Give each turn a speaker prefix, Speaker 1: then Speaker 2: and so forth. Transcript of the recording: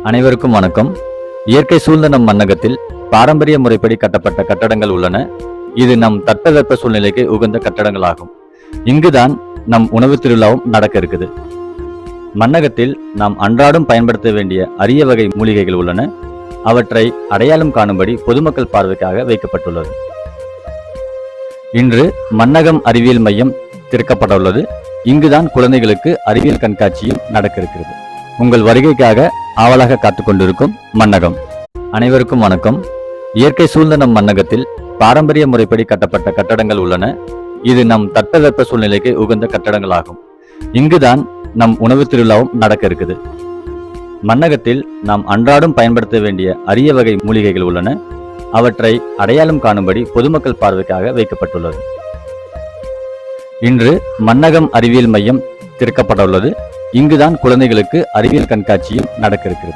Speaker 1: அனைவருக்கும் வணக்கம். இயற்கை சூழ்ந்த நம் மண்ணகத்தில் பாரம்பரிய முறைப்படி கட்டப்பட்ட கட்டடங்கள் உள்ளன. இது நம் தட்பவெப்ப சூழ்நிலைக்கு உகந்த கட்டடங்கள் ஆகும். இங்குதான் நம் உணவு திருவிழாவும் நடக்க இருக்குது. மண்ணகத்தில் நாம் அன்றாடம் பயன்படுத்த வேண்டிய அரிய வகை மூலிகைகள் உள்ளன. அவற்றை அடையாளம் காணும்படி பொதுமக்கள் பார்வைக்காக வைக்கப்பட்டுள்ளது. இன்று மண்ணகம் அறிவியல் மையம் திறக்கப்பட்டுள்ளது. இங்குதான் குழந்தைகளுக்கு அறிவியல் கண்காட்சியும் நடக்க இருக்கிறது. உங்கள் வருகைக்காக ஆவலாக காத்துக் கொண்டிருக்கும் மண்ணகம். அனைவருக்கும் வணக்கம். இயற்கை சூழ்ந்த நம் மண்ணகத்தில் பாரம்பரிய முறைப்படி கட்டப்பட்ட கட்டடங்கள் உள்ளன. இது நம் தட்பவெப்ப சூழ்நிலைக்கு உகந்த கட்டடங்கள் ஆகும். இங்குதான் நம் உணவு திருவிழாவும் நடக்க இருக்குது. மண்ணகத்தில் நாம் அன்றாடம் பயன்படுத்த வேண்டிய அரிய வகை மூலிகைகள் உள்ளன. அவற்றை அடையாளம் காணும்படி பொதுமக்கள் பார்வைக்காக வைக்கப்பட்டுள்ளது. இன்று மண்ணகம் அறிவியல் மையம் திறக்கப்பட்டுள்ளது. இங்குதான் குழந்தைகளுக்கு அறிவியல் கண்காட்சியும் நடக்க இருக்கிறது.